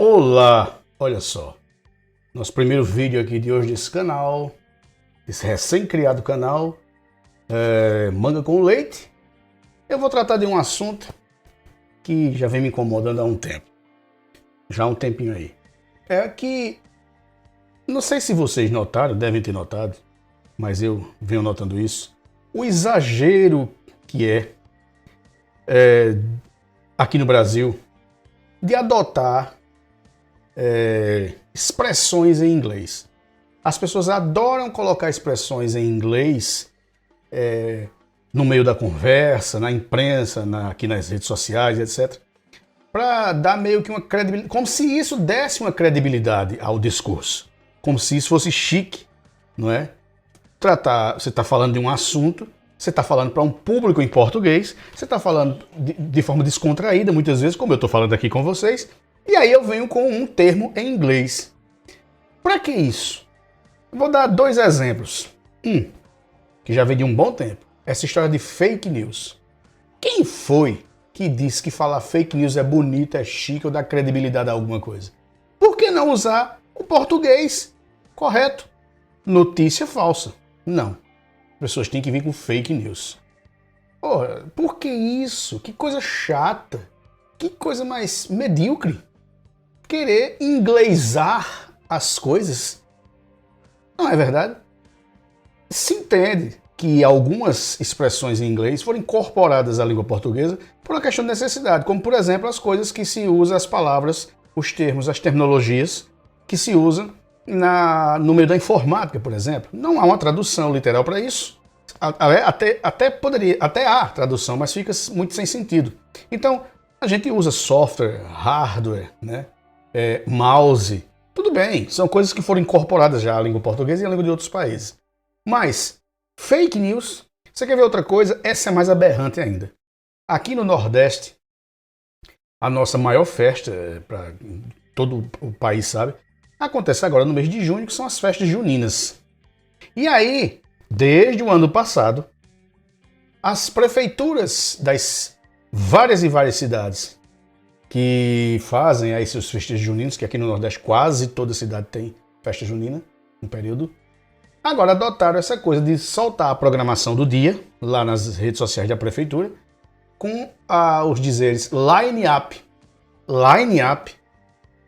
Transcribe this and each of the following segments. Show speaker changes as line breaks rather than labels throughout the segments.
Olá, olha só, nosso primeiro vídeo aqui de hoje desse canal, esse recém-criado canal, Manga com Leite. Eu vou tratar de um assunto que já vem me incomodando há um tempo, já há um tempinho aí. É que, não sei se vocês notaram, devem ter notado, mas eu venho notando isso, o exagero que aqui no Brasil de adotar expressões em inglês. As pessoas adoram colocar expressões em inglês no meio da conversa, na imprensa, aqui nas redes sociais, etc. Para dar meio que uma credibilidade, como se isso desse uma credibilidade ao discurso. Como se isso fosse chique, não é? Você está falando de um assunto, você está falando para um público em português, você está falando de forma descontraída, muitas vezes, como eu estou falando aqui com vocês, e aí eu venho com um termo em inglês. Para que isso? Eu vou dar dois exemplos. Que já vem de um bom tempo. Essa história de fake news. Quem foi que disse que falar fake news é bonito, é chique ou dá credibilidade a alguma coisa? Por que não usar o português correto? Notícia falsa. Não. As pessoas têm que vir com fake news. Porra, por que isso? Que coisa chata. Que coisa mais medíocre. Querer inglesar as coisas. Não é verdade? Se entende que algumas expressões em inglês foram incorporadas à língua portuguesa por uma questão de necessidade, como por exemplo as coisas que se usam, as palavras, os termos, as terminologias que se usam no meio da informática, por exemplo. Não há uma tradução literal para isso. Até há tradução, mas fica muito sem sentido. Então, a gente usa software, hardware, né? Mouse, tudo bem, são coisas que foram incorporadas já à língua portuguesa e à língua de outros países. Mas, fake news, você quer ver outra coisa? Essa é mais aberrante ainda. Aqui no Nordeste, a nossa maior festa, para todo o país sabe, acontece agora no mês de junho, que são as festas juninas. E aí, desde o ano passado, as prefeituras das várias e várias cidades que fazem aí seus festas juninas, que aqui no Nordeste quase toda cidade tem festa junina, no período, agora adotaram essa coisa de soltar a programação do dia, lá nas redes sociais da prefeitura, com os dizeres line up. Line up.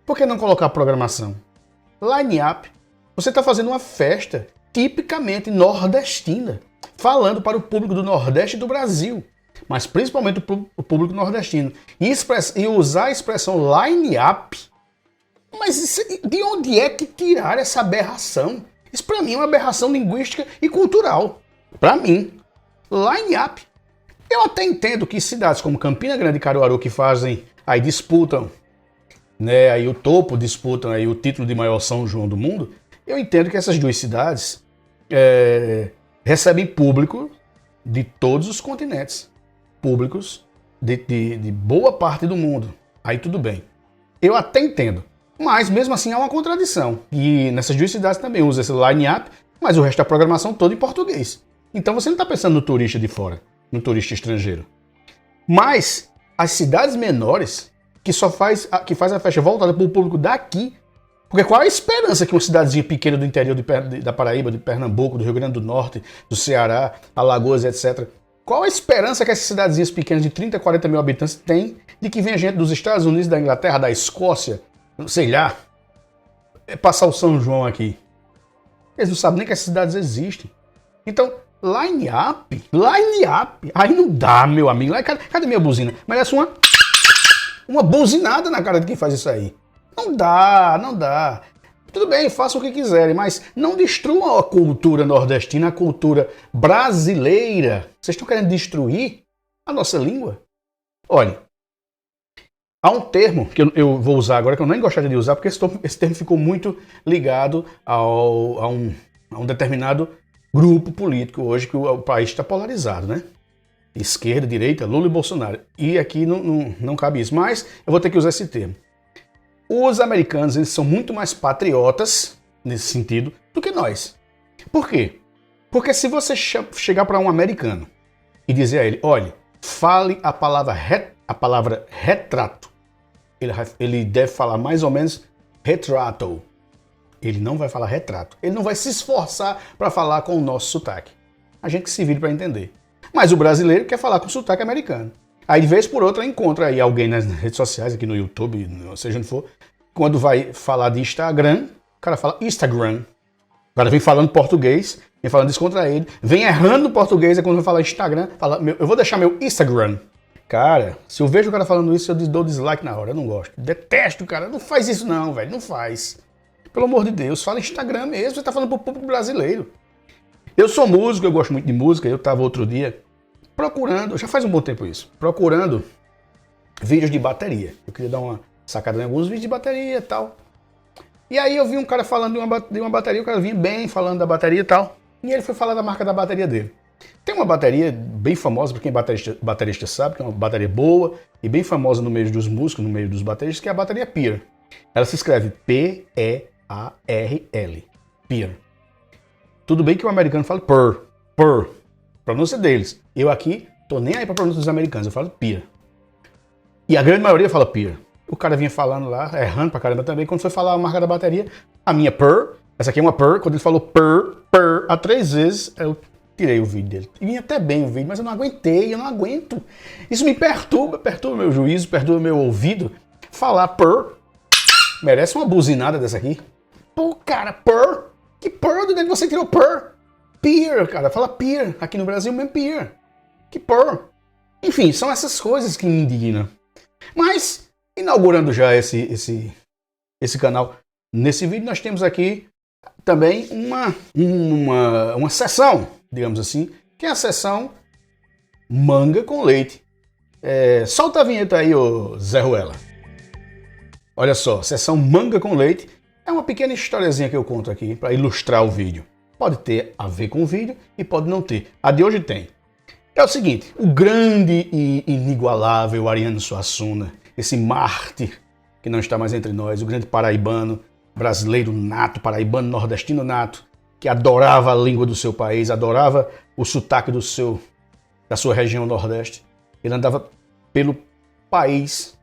Por que não colocar programação? Line up. Você está fazendo uma festa tipicamente nordestina, falando para o público do Nordeste e do Brasil, mas principalmente o público nordestino. E usar a expressão line up. Mas de onde é que tiraram essa aberração? Isso para mim é uma aberração linguística e cultural. Para mim, line up. Eu até entendo que cidades como Campina Grande e Caruaru, que fazem, aí disputam, né, aí o topo, disputam aí o título de maior São João do mundo, eu entendo que essas duas cidades recebem público de todos os continentes. Públicos de boa parte do mundo. Aí tudo bem. Eu até entendo. Mas mesmo assim há uma contradição. E nessas duas cidades também usa esse line-up, mas o resto da programação toda em português. Então você não está pensando no turista de fora, no turista estrangeiro. Mas as cidades menores, que faz a festa voltada para o público daqui, porque qual a esperança que uma cidadezinha pequena do interior da Paraíba, de Pernambuco, do Rio Grande do Norte, do Ceará, Alagoas, etc., qual a esperança que essas cidadezinhas pequenas de 30, 40 mil habitantes têm de que venha gente dos Estados Unidos, da Inglaterra, da Escócia, sei lá, passar o São João aqui? Eles não sabem nem que essas cidades existem. Então, line up, aí não dá, meu amigo. Cadê minha buzina? Merece uma buzinada na cara de quem faz isso aí. Não dá. Tudo bem, façam o que quiserem, mas não destruam a cultura nordestina, a cultura brasileira. Vocês estão querendo destruir a nossa língua? Olha, há um termo que eu vou usar agora, que eu nem gostaria de usar, porque esse termo ficou muito ligado a um determinado grupo político hoje, que o país está polarizado, né? Esquerda, direita, Lula e Bolsonaro. E aqui não cabe isso, mas eu vou ter que usar esse termo. Os americanos, eles são muito mais patriotas, nesse sentido, do que nós. Por quê? Porque se você chegar para um americano e dizer a ele, olha, fale a palavra retrato, ele deve falar mais ou menos retrato. Ele não vai falar retrato. Ele não vai se esforçar para falar com o nosso sotaque. A gente que se vire para entender. Mas o brasileiro quer falar com sotaque americano. Aí de vez por outra encontra aí alguém nas redes sociais, aqui no YouTube, seja onde for, quando vai falar de Instagram, o cara fala Instagram. O cara vem falando português, vem falando descontraído, vem errando no português, é quando vai falar Instagram, fala, eu vou deixar meu Instagram. Cara, se eu vejo o cara falando isso, eu dou dislike na hora, eu não gosto. Detesto, cara, não faz isso não, velho, não faz. Pelo amor de Deus, fala Instagram mesmo, você tá falando pro público brasileiro. Eu sou músico, eu gosto muito de música, eu tava outro dia procurando, já faz um bom tempo isso, procurando vídeos de bateria. Eu queria dar uma sacada em alguns vídeos de bateria e tal. E aí eu vi um cara falando de uma bateria, o cara vinha bem falando da bateria e tal. E ele foi falar da marca da bateria dele. Tem uma bateria bem famosa, para quem é baterista sabe, que é uma bateria boa e bem famosa no meio dos músicos, no meio dos bateristas, que é a bateria Pear. Ela se escreve P-E-A-R-L. Pear. Tudo bem que o americano fala Pear. Pronúncia deles. Eu aqui tô nem aí pra pronúncia dos americanos, eu falo Pear. E a grande maioria fala Pear. O cara vinha falando lá, errando pra caramba também. Quando foi falar a marca da bateria, a minha Pear, essa aqui é uma Pear, quando ele falou Pear, a 3 vezes, eu tirei o vídeo dele. E vinha até bem o vídeo, mas eu não aguentei, eu não aguento. Isso me perturba meu juízo, perturba meu ouvido. Falar Pear, merece uma buzinada dessa aqui. Pô, cara, Pear? Que Pear? De onde você tirou Pear? Pear, cara, fala Pear. Aqui no Brasil mesmo Pear. Que Pear? Enfim, são essas coisas que me indignam. Mas, inaugurando já esse canal, nesse vídeo nós temos aqui também uma sessão, digamos assim, que é a sessão Manga com Leite. Solta a vinheta aí, ô Zé Ruela. Olha só, sessão Manga com Leite é uma pequena historiazinha que eu conto aqui para ilustrar o vídeo. Pode ter a ver com o vídeo e pode não ter. A de hoje tem. É o seguinte, o grande e inigualável Ariano Suassuna, esse mártir que não está mais entre nós, o grande paraibano, brasileiro nato, paraibano nordestino nato, que adorava a língua do seu país, adorava o sotaque da sua região nordeste. Ele andava pelo país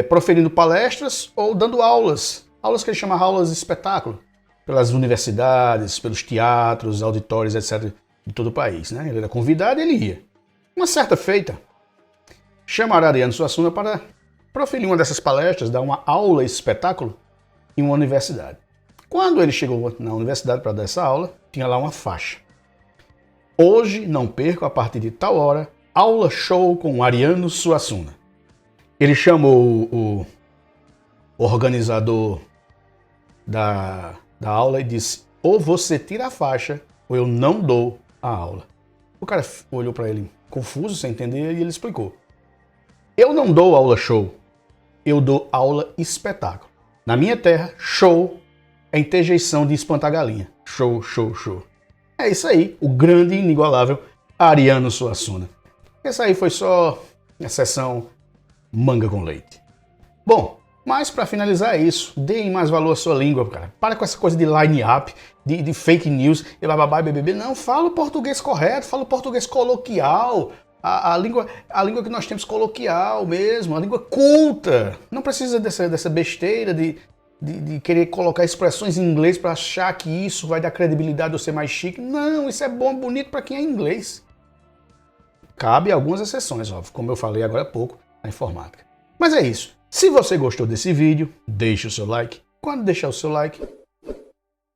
proferindo palestras ou dando aulas que ele chamava aulas de espetáculo, pelas universidades, pelos teatros, auditórios, etc., de todo o país, né? Ele era convidado e ele ia. Uma certa feita, chamaram Ariano Suassuna para proferir uma dessas palestras, dar uma aula espetáculo em uma universidade. Quando ele chegou na universidade para dar essa aula, tinha lá uma faixa. Hoje, não perca, a partir de tal hora, aula show com Ariano Suassuna. Ele chamou o organizador da aula e disse: ou você tira a faixa, ou eu não dou a aula. O cara olhou para ele confuso, sem entender, e ele explicou: eu não dou aula show, eu dou aula espetáculo. Na minha terra, show é interjeição de espantar galinha. Show, show, show. É isso aí, o grande e inigualável Ariano Suassuna. Essa aí foi só a sessão Manga com Leite. Bom, mas para finalizar é isso. Deem mais valor à sua língua, cara. Para com essa coisa de line-up, de fake news, e bababá, BBB. Não, fala o português correto, fala o português coloquial. A língua que nós temos coloquial mesmo, a língua culta. Não precisa dessa besteira de querer colocar expressões em inglês para achar que isso vai dar credibilidade ou ser mais chique. Não, isso é bom, bonito para quem é inglês. Cabe algumas exceções, óbvio, como eu falei agora há pouco, na informática. Mas é isso. Se você gostou desse vídeo, deixe o seu like. Quando deixar o seu like,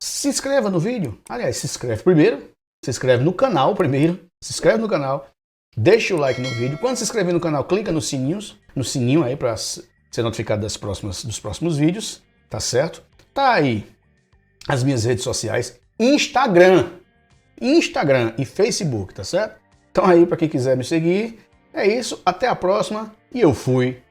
se inscreva no vídeo. Aliás, se inscreve primeiro, se inscreve no canal primeiro, se inscreve no canal, deixe o like no vídeo. Quando se inscrever no canal, clica no sininho aí para ser notificado dos próximos vídeos, tá certo? Tá aí as minhas redes sociais, Instagram e Facebook, tá certo? Então aí para quem quiser me seguir, é isso, até a próxima e eu fui.